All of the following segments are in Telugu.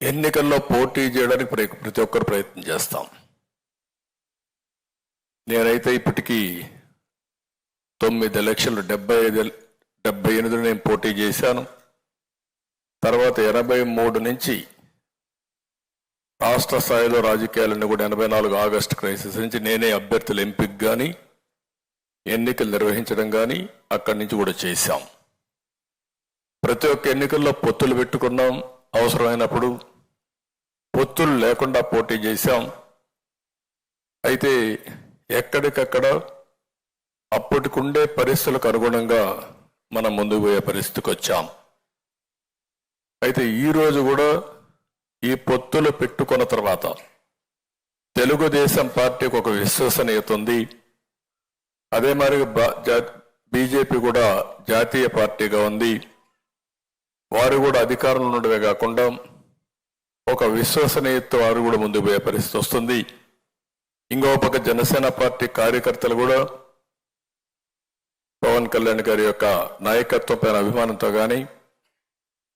ఎన్నికల్లో పోటీ చేయడానికి ప్రతి ఒక్కరు ప్రయత్నం చేస్తాం. నేనైతే ఇప్పటికీ 9 ఎలక్షన్లు 78 నేను పోటీ చేశాను. తర్వాత 83 నుంచి రాష్ట్ర స్థాయిలో రాజకీయాలన్నీ కూడా 84 ఆగస్టు క్రైసిస్ నుంచి నేనే అభ్యర్థుల ఎంపిక కానీ ఎన్నికలు నిర్వహించడం కానీ అక్కడి నుంచి కూడా చేశాం. ప్రతి ఒక్క ఎన్నికల్లో పొత్తులు పెట్టుకున్నాం. అవసరమైనప్పుడు పొత్తులు లేకుండా పోటీ చేశాం. అయితే ఎక్కడికక్కడ అప్పటికుండే పరిస్థితులకు అనుగుణంగా మనం ముందుకు పోయే పరిస్థితికి వచ్చాం. అయితే ఈరోజు కూడా ఈ పొత్తులు పెట్టుకున్న తర్వాత తెలుగుదేశం పార్టీకి ఒక విశ్వసనీయత ఉంది. అదే మరి బీజేపీ కూడా జాతీయ పార్టీగా ఉంది. వారు కూడా అధికారంలో ఉండడమే కాకుండా ఒక విశ్వసనీయత వారు కూడా ముందుకు పోయే పరిస్థితి వస్తుంది. ఇంకో పక్క జనసేన పార్టీ కార్యకర్తలు కూడా పవన్ కళ్యాణ్ గారి యొక్క నాయకత్వం పైన అభిమానంతో కానీ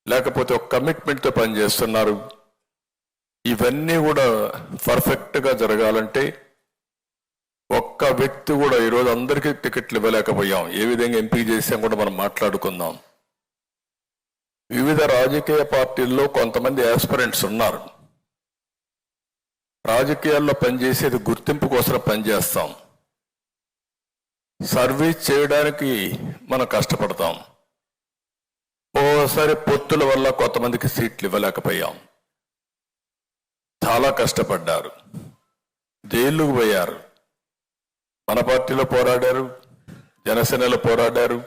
లేకపోతే ఒక కమిట్మెంట్తో పనిచేస్తున్నారు. ఇవన్నీ కూడా పర్ఫెక్ట్గా జరగాలంటే ఒక్క వ్యక్తి కూడా ఈరోజు అందరికీ టికెట్లు ఇవ్వలేకపోయాం. ఏ విధంగా ఎంపిక చేసాం కూడా మనం మాట్లాడుకుందాం. వివిధ రాజకీయ పార్టీల్లో కొంతమంది ఆస్పిరెంట్స్ ఉన్నారు. రాజకీయాల్లో పనిచేసేది గుర్తింపు కోసం పనిచేస్తాం. సర్వీస్ చేయడానికి మనం కష్టపడతాం. ఓసారి పొత్తుల వల్ల కొంతమందికి సీట్లు ఇవ్వలేకపోయాం. చాలా కష్టపడ్డారు, జైలుకు పోయారు. మన పార్టీలో పోరాడారు, జనసేనలో పోరాడారు,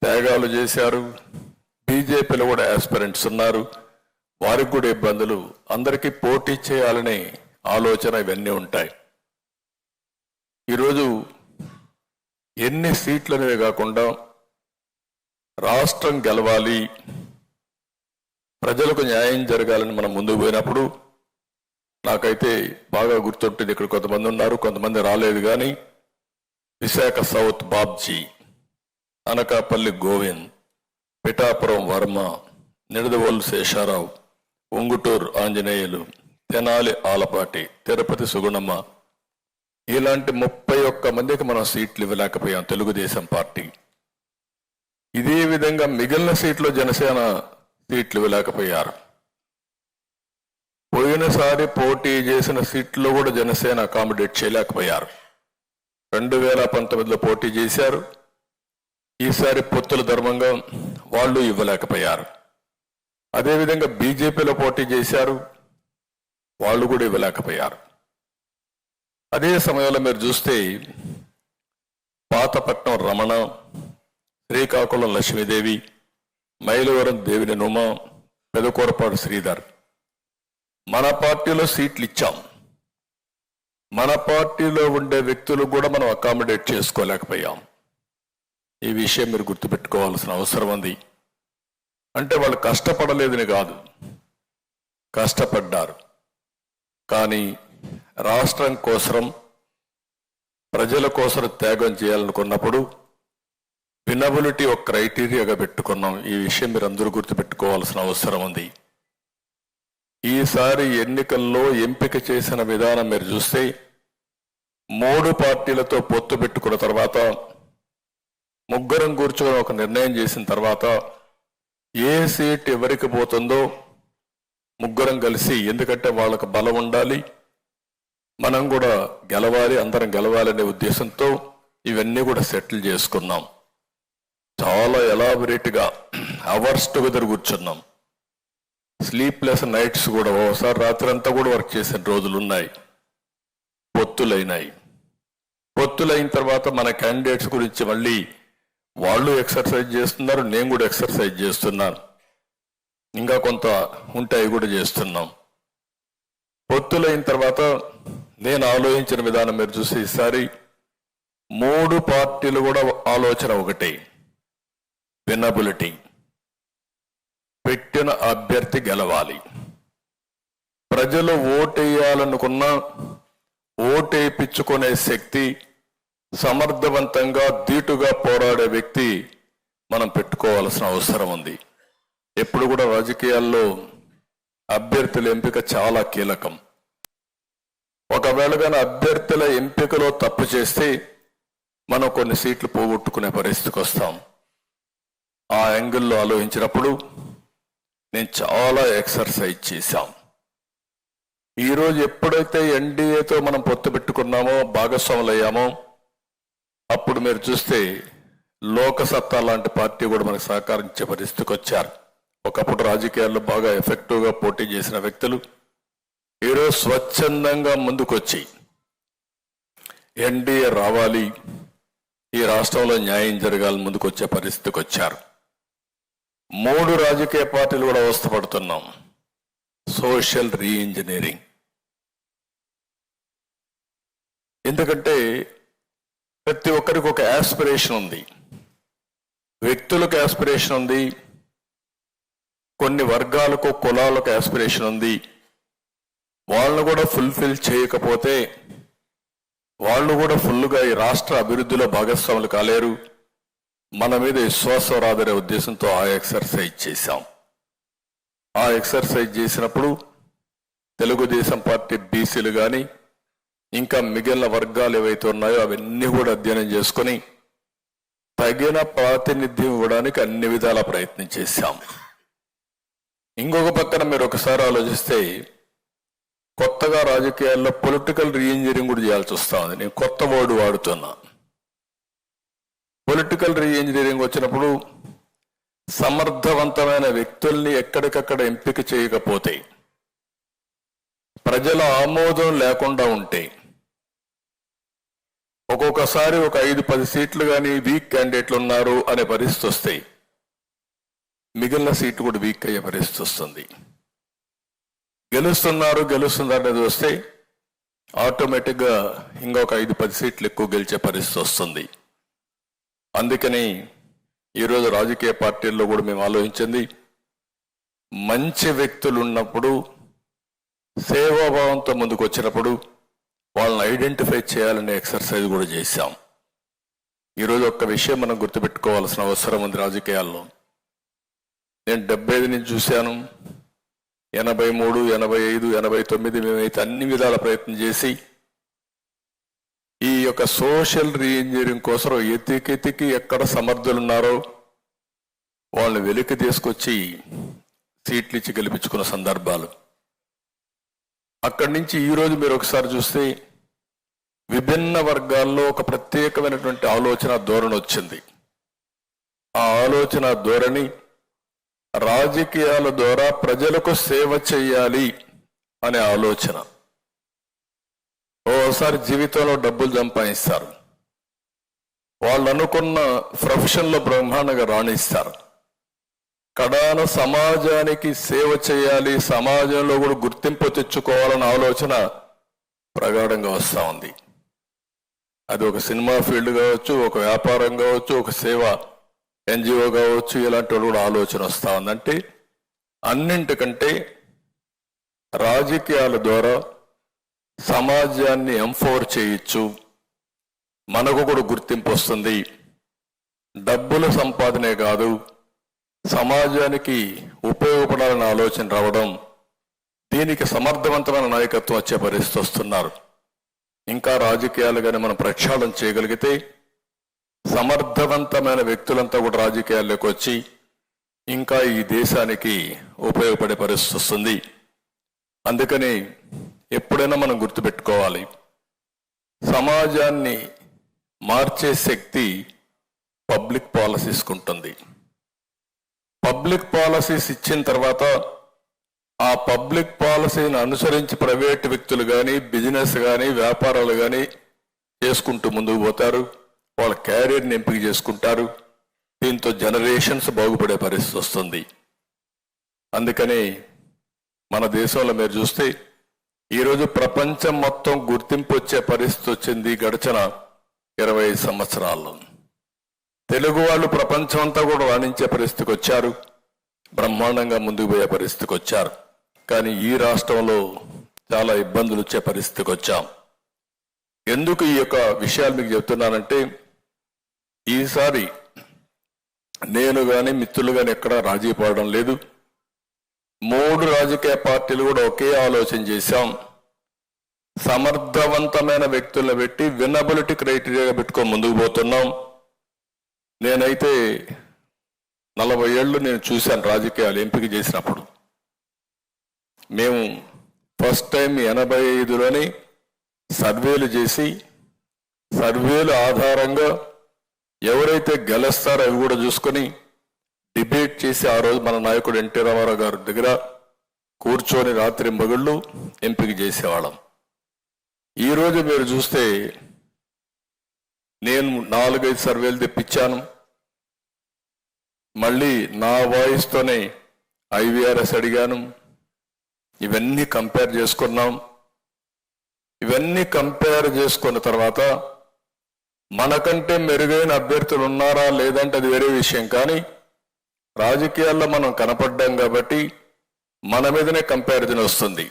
త్యాగాలు చేశారు. బీజేపీలో కూడా ఆస్పిరెంట్స్ ఉన్నారు, వారికి కూడా ఇబ్బందులు. అందరికీ పోటీ చేయాలనే ఆలోచన ఇవన్నీ ఉంటాయి. ఈరోజు ఎన్ని సీట్లు అనేవి కాకుండా రాష్ట్రం గెలవాలి, ప్రజలకు న్యాయం జరగాలని మనం ముందుకు పోయినప్పుడు నాకైతే బాగా గుర్తుంటుంది. ఇక్కడ కొంతమంది ఉన్నారు, కొంతమంది రాలేదు. కానీ విశాఖ సౌత్ బాబ్జీ, అనకాపల్లి గోవింద్, పిఠాపురం వర్మ, నిడదవోలు శేషారావు, ఉంగుటూరు ఆంజనేయులు, తెనాలి ఆలపాటి, తిరుపతి సుగుణమ్మ, ఇలాంటి 31 మందికి మనం సీట్లు ఇవ్వలేకపోయాం తెలుగుదేశం పార్టీ. ఇదే విధంగా మిగిలిన సీట్లు జనసేన సీట్లు ఇవ్వలేకపోయారు. పోయినసారి పోటీ చేసిన సీట్లో కూడా జనసేన అకామిడేట్ చేయలేకపోయారు. 2019లో పోటీ చేశారు. ఈసారి పొత్తుల ధర్మంగా వాళ్ళు ఇవ్వలేకపోయారు. అదేవిధంగా బీజేపీలో పోటీ చేశారు, వాళ్ళు కూడా ఇవ్వలేకపోయారు. అదే సమయంలో మీరు చూస్తే పాతపట్నం రమణ, శ్రీకాకుళం లక్ష్మీదేవి, మైలవరం దేవిని నుమ, పెదకూరపాడు శ్రీధర్, మన పార్టీలో సీట్లు ఇచ్చాం. మన పార్టీలో ఉండే వ్యక్తులు కూడా మనం అకామిడేట్ చేసుకోలేకపోయాం. ఈ విషయం మీరు గుర్తుపెట్టుకోవాల్సిన అవసరం ఉంది. అంటే వాళ్ళు కష్టపడలేదని కాదు, కష్టపడ్డారు. కానీ రాష్ట్రం కోసం, ప్రజల కోసం త్యాగం చేయాలనుకున్నప్పుడు వినబిలిటీ ఒక క్రైటీరియాగా పెట్టుకున్నాం. ఈ విషయం మీరు అందరూ గుర్తుపెట్టుకోవాల్సిన అవసరం ఉంది. ఈసారి ఎన్నికల్లో ఎంపిక చేసిన విధానం మీరు చూస్తే 3 పార్టీలతో పొత్తు పెట్టుకున్న తర్వాత, ముగ్గురం కూర్చొని ఒక నిర్ణయం చేసిన తర్వాత ఏ సీట్ ఎవరికి పోతుందో ముగ్గురం కలిసి, ఎందుకంటే వాళ్ళకు బలం ఉండాలి, మనం కూడా గెలవాలి, అందరం గెలవాలనే ఉద్దేశంతో ఇవన్నీ కూడా సెటిల్ చేసుకున్నాం. చాలా ఎలాబొరేట్గా అవర్స్ టుగెదర్ కూర్చున్నాం. స్లీప్లెస్ నైట్స్ కూడా, ఓసారి రాత్రి అంతా కూడా వర్క్ చేసిన రోజులు ఉన్నాయి. పొత్తులైనాయి. పొత్తులైన తర్వాత మన క్యాండిడేట్స్ గురించి మళ్ళీ వాళ్ళు ఎక్సర్సైజ్ చేస్తున్నారు, నేను కూడా ఎక్సర్సైజ్ చేస్తున్నాను. ఇంకా కొంత ఉంటాయి కూడా చేస్తున్నాం. పొత్తులైన తర్వాత నేను ఆలోచించిన విధానం మీరు చూసి, ఈసారి 3 పార్టీలు కూడా ఆలోచన ఒకటే, వినబిలిటీ. పెట్టిన అభ్యర్థి గెలవాలి. ప్రజలు ఓటేయాలనుకున్నా ఓటేయించుకునే శక్తి, సమర్థవంతంగా ధీటుగా పోరాడే వ్యక్తి మనం పెట్టుకోవాల్సిన అవసరం ఉంది. ఎప్పుడు కూడా రాజకీయాల్లో అభ్యర్థుల ఎంపిక చాలా కీలకం. ఒకవేళ కానీ అభ్యర్థుల ఎంపికలో తప్పు చేస్తే మనం కొన్ని సీట్లు పోగొట్టుకునే పరిస్థితికి వస్తాం. ఆ యాంగిల్లో ఆలోచించినప్పుడు నేను చాలా ఎక్సర్సైజ్ చేశాం. ఈరోజు ఎప్పుడైతే ఎన్డీఏతో మనం పొత్తు పెట్టుకున్నామో, భాగస్వాములు అయ్యామో, అప్పుడు మీరు చూస్తే లోకసత్తా లాంటి పార్టీ కూడా మనకు సహకరించే పరిస్థితికి వచ్చారు. ఒకప్పుడు రాజకీయాల్లో బాగా ఎఫెక్టివ్గా పోటీ చేసిన వ్యక్తులు ఈరోజు స్వచ్ఛందంగా ముందుకొచ్చి ఎన్డీఏ రావాలి, ఈ రాష్ట్రంలో న్యాయం జరగాలని ముందుకొచ్చే పరిస్థితికి వచ్చారు. 3 రాజకీయ పార్టీలు కూడా అవస్థపడుతున్నాం. Social re-engineering. ఎందుకంటే ప్రతి ఒక్కరికి ఒక యాస్పిరేషన్ ఉంది, వ్యక్తులకు యాస్పిరేషన్ ఉంది, కొన్ని వర్గాలకు కులాలకు యాస్పిరేషన్ ఉంది. వాళ్ళను కూడా ఫుల్ఫిల్ చేయకపోతే వాళ్ళు కూడా ఫుల్గా ఈ రాష్ట్ర అభివృద్ధిలో భాగస్వాములు కాలేరు. మన మీద విశ్వాసం రాదనే ఉద్దేశంతో ఆ ఎక్సర్సైజ్ చేశాం. ఆ ఎక్సర్సైజ్ చేసినప్పుడు తెలుగుదేశం పార్టీ బీసీలు కానీ ఇంకా మిగిలిన వర్గాలు ఏవైతే ఉన్నాయో అవన్నీ కూడా అధ్యయనం చేసుకొని తగిన ప్రాతినిధ్యం ఇవ్వడానికి అన్ని విధాల ప్రయత్నం చేశాం. ఇంకొక పక్కన మీరు ఒకసారి ఆలోచిస్తే కొత్తగా రాజకీయాల్లో పొలిటికల్ రీఇంజనీరింగ్ కూడా చేయాల్సి వస్తా ఉంది. నేను కొత్త వర్డ్ వాడుతున్నా. పొలిటికల్ రీఇంజనీరింగ్ వచ్చినప్పుడు సమర్థవంతమైన వ్యక్తుల్ని ఎక్కడికక్కడ ఎంపిక చేయకపోతే, ప్రజల ఆమోదం లేకుండా ఉంటే, ఒక్కొక్కసారి ఒక 5-10 సీట్లు కానీ వీక్ క్యాండిడేట్లు ఉన్నారు అనే పరిస్థితి వస్తాయి. మిగిలిన సీట్లు కూడా వీక్ అయ్యే పరిస్థితి వస్తుంది. గెలుస్తున్నారు అనేది వస్తే ఆటోమేటిక్గా ఇంకొక 5-10 సీట్లు ఎక్కువ గెలిచే పరిస్థితి వస్తుంది. అందుకని ఈరోజు రాజకీయ పార్టీల్లో కూడా మేము ఆలోచించింది, మంచి వ్యక్తులు ఉన్నప్పుడు, సేవాభావంతో ముందుకు వచ్చినప్పుడు వాళ్ళని ఐడెంటిఫై చేయాలనే ఎక్సర్సైజ్ కూడా చేశాం. ఈరోజు ఒక్క విషయం మనం గుర్తుపెట్టుకోవాల్సిన అవసరం ఉంది రాజకీయాల్లో. నేను 75 నుంచి చూశాను, 83, 85, 89 మేమైతే అన్ని విధాల ప్రయత్నం చేసి ఈ యొక్క సోషల్ రీఇంజనీరింగ్ కోసం ఎతికి ఎక్కడ సమర్థులు ఉన్నారో వాళ్ళని వెలికి తీసుకొచ్చి సీట్లు ఇచ్చి గెలిపించుకున్న సందర్భాలు. అక్కడి నుంచి ఈరోజు మీరు ఒకసారి చూస్తే విభిన్న వర్గాల్లో ఒక ప్రత్యేకమైనటువంటి ఆలోచన ధోరణి వచ్చింది. ఆ ఆలోచన ధోరణి రాజకీయాల ద్వారా ప్రజలకు సేవ చేయాలి అనే ఆలోచన. ఓసారి జీవితంలో డబ్బులు సంపాదిస్తారు, వాళ్ళు అనుకున్న ప్రొఫెషన్లో బ్రహ్మాండంగా రాణిస్తారు. కడాన సమాజానికి సేవ చేయాలి, సమాజంలో కూడా గుర్తింపు తెచ్చుకోవాలన్న ఆలోచన ప్రగాఢంగా వస్తూ ఉంది. అది ఒక సినిమా ఫీల్డ్ కావచ్చు, ఒక వ్యాపారం కావచ్చు, ఒక సేవ ఎన్జిఓ కావచ్చు, ఇలాంటి వాళ్ళు కూడా ఆలోచన వస్తూ ఉందంటే అన్నింటికంటే రాజకీయాల ద్వారా సమాజాన్ని ఎంపవర్ చేయొచ్చు, మనకు కూడా గుర్తింపు వస్తుంది. డబ్బుల సంపాదనే కాదు, సమాజానికి ఉపయోగపడాలన్న ఆలోచన రావడం, దీనికి సమర్థవంతమైన నాయకత్వం వచ్చే పరిస్థితి వస్తున్నారు. ఇంకా రాజకీయాలు కానీ మనం ప్రక్షాళన చేయగలిగితే సమర్థవంతమైన వ్యక్తులంతా కూడా రాజకీయాల్లోకి వచ్చి ఇంకా ఈ దేశానికి ఉపయోగపడే పరిస్థితి వస్తుంది. అందుకని ఎప్పుడైనా మనం గుర్తుపెట్టుకోవాలి, సమాజాన్ని మార్చే శక్తి పబ్లిక్ పాలసీస్కి ఉంటుంది. పబ్లిక్ పాలసీస్ ఇచ్చిన తర్వాత ఆ పబ్లిక్ పాలసీని అనుసరించి ప్రైవేట్ వ్యక్తులు కానీ, బిజినెస్ కానీ, వ్యాపారాలు కానీ చేసుకుంటూ ముందుకు పోతారు, వాళ్ళ క్యారియర్ని ఎంపిక చేసుకుంటారు. దీంతో జనరేషన్స్ బాగుపడే పరిస్థితి వస్తుంది. అందుకని మన దేశంలో మీరు చూస్తే ఈరోజు ప్రపంచం మొత్తం గుర్తింపు వచ్చే పరిస్థితి వచ్చింది. గడిచిన 25 సంవత్సరాల్లో తెలుగు వాళ్ళు ప్రపంచం అంతా కూడా రాణించే పరిస్థితికి వచ్చారు, బ్రహ్మాండంగా ముందుకు పోయే పరిస్థితికి వచ్చారు. కానీ ఈ రాష్ట్రంలో చాలా ఇబ్బందులు వచ్చే పరిస్థితికి వచ్చాం. ఎందుకు ఈ యొక్క విషయాలు మీకు చెప్తున్నానంటే, ఈసారి నేను కానీ మిత్రులు కానీ ఎక్కడా రాజీ పడడం లేదు. 3 రాజకీయ పార్టీలు కూడా ఒకే ఆలోచన చేశాం. సమర్థవంతమైన వ్యక్తులను పెట్టి వినబిలిటీ క్రైటీరియా పెట్టుకొని ముందుకు పోతున్నాం. నేనైతే 40 ఏళ్ళు నేను చూశాను రాజకీయాలు ఎంపిక చేసినప్పుడు. మేము ఫస్ట్ టైం 85లోని సర్వేలు చేసి సర్వేల ఆధారంగా ఎవరైతే గెలుస్తారో అవి కూడా చూసుకొని డిబేట్ చేసి ఆ రోజు మన నాయకుడు ఎన్టీ రామారావు గారి దగ్గర కూర్చొని రాత్రి మగుళ్ళు ఎంపిక చేసేవాళ్ళం. ఈరోజు మీరు చూస్తే నేను 4-5 సర్వేలు తెప్పించాను. మళ్ళీ నా వాయిస్తోనే IVRS అడిగాను. ఇవన్నీ కంపేర్ చేసుకున్నాం. ఇవన్నీ కంపేర్ చేసుకున్న తర్వాత మనకంటే మెరుగైన అభ్యర్థులు ఉన్నారా లేదంటే అది వేరే విషయం, కానీ రాజకీయాల్లో మనం కనపడ్డాం కాబట్టి మన మీదనే కంపారిజన్ వస్తుంది.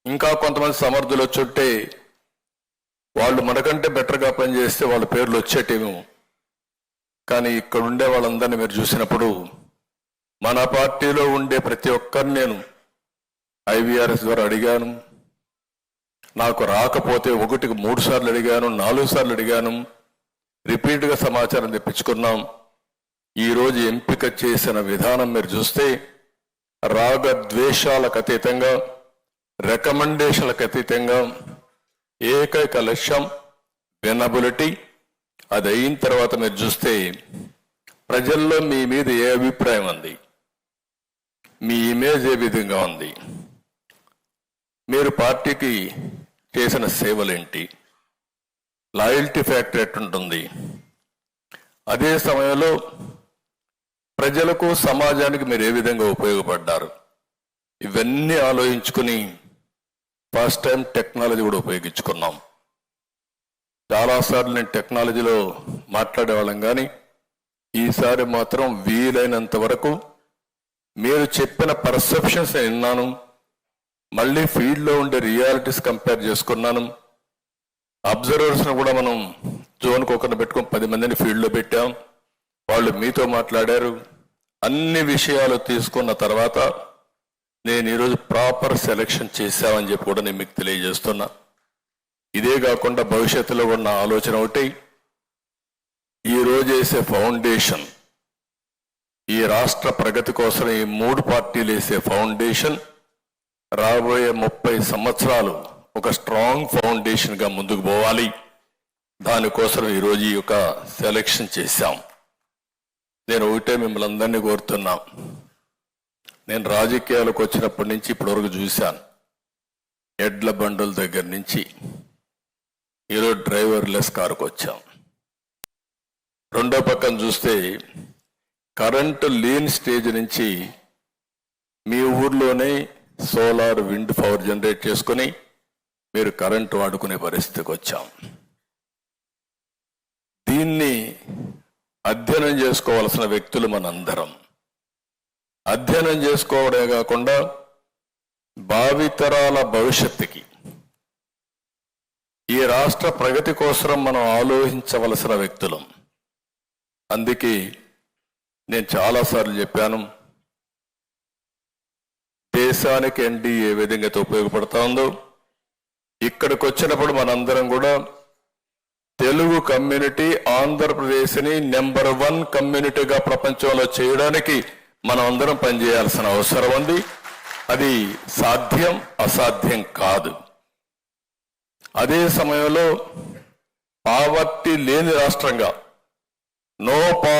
ఇంకా కొంతమంది సమర్థులు వచ్చుంటే వాళ్ళు మనకంటే బెటర్గా పనిచేస్తే వాళ్ళ పేర్లు వచ్చేటేమో, కానీ ఇక్కడ ఉండే వాళ్ళందరినీ మీరు చూసినప్పుడు మన పార్టీలో ఉండే ప్రతి ఒక్కరిని నేను IVRS ద్వారా అడిగాను. నాకు రాకపోతే 1కి 3 సార్లు అడిగాను, 4 సార్లు అడిగాను. రిపీట్గా సమాచారం తెప్పించుకున్నాం. ఈరోజు ఎంపిక చేసిన విధానం మీరు చూస్తే రాగద్వేషాలకు అతీతంగా, రికమెండేషన్లకు అతీతంగా ఏకైక లక్ష్యం వినబిలిటీ. అది అయిన తర్వాత మీరు చూస్తే ప్రజల్లో మీ మీద ఏ అభిప్రాయం ఉంది, మీ ఇమేజ్ ఏ విధంగా ఉంది, మీరు పార్టీకి చేసిన సేవలేంటి, లాయల్టీ ఫ్యాక్టర్ ఎట్టుంటుంది, అదే సమయంలో ప్రజలకు సమాజానికి మీరు ఏ విధంగా ఉపయోగపడ్డారు, ఇవన్నీ ఆలోచించుకుని ఫస్ట్ టైం టెక్నాలజీ కూడా ఉపయోగించుకున్నాం. చాలాసార్లు నేను టెక్నాలజీలో మాట్లాడేవాళ్ళం, కానీ ఈసారి మాత్రం వీలైనంత వరకు మీరు చెప్పిన పర్సెప్షన్స్ విన్నాను. మళ్ళీ ఫీల్డ్లో ఉండే రియాలిటీస్ కంపేర్ చేసుకున్నాను. అబ్జర్వర్స్ను కూడా మనం జోన్కి ఒకరిని పెట్టుకొని 10 మందిని ఫీల్డ్లో పెట్టాం. వాళ్ళు మీతో మాట్లాడారు. అన్ని విషయాలు తీసుకున్న తర్వాత నేను ఈరోజు ప్రాపర్ సెలెక్షన్ చేశామని చెప్పి కూడా నేను మీకు తెలియజేస్తున్నా. ఇదే కాకుండా భవిష్యత్తులో ఉన్న ఆలోచన ఒకటి, ఈరోజు వేసే ఫౌండేషన్, ఈ రాష్ట్ర ప్రగతి కోసం ఈ 3 పార్టీలు వేసే ఫౌండేషన్ రాబోయే 30 సంవత్సరాలు ఒక స్ట్రాంగ్ ఫౌండేషన్గా ముందుకు పోవాలి. దానికోసం ఈరోజు ఈ యొక్క సెలెక్షన్ చేశాం. నేను ఒకటే మిమ్మల్ని అందరినీ కోరుతున్నా, నేను రాజకీయాలకు వచ్చినప్పటి నుంచి ఇప్పటివరకు చూశాను, ఎడ్ల బండుల దగ్గర నుంచి ఈరోజు డ్రైవర్లెస్ కారుకు వచ్చాం. రెండో పక్కన చూస్తే కరెంటు లేని స్టేజ్ నుంచి మీ ఊర్లోనే సోలార్, విండ్ పవర్ జనరేట్ చేసుకుని మీరు కరెంటు వాడుకునే పరిస్థితికి వచ్చాం. దీన్ని అధ్యయనం చేసుకోవాల్సిన వ్యక్తులు మనందరం. అధ్యయనం చేసుకోవడమే కాకుండా భావితరాల భవిష్యత్తుకి, ఈ రాష్ట్ర ప్రగతి కోసం మనం ఆలోచించవలసిన వ్యక్తులం. అందుకే నేను చాలాసార్లు చెప్పాను, దేశానికి ఎన్డీఏ ఏ విధంగా ఉపయోగపడతా ఉందో, ఇక్కడికి వచ్చినప్పుడు మనందరం కూడా తెలుగు కమ్యూనిటీ ఆంధ్రప్రదేశ్ని నెంబర్ 1 కమ్యూనిటీగా ప్రపంచంలో చేయడానికి మనం అందరం పనిచేయాల్సిన అవసరం ఉంది. అది సాధ్యం, అసాధ్యం కాదు. అదే సమయంలో పావర్టీ లేని రాష్ట్రంగా, నో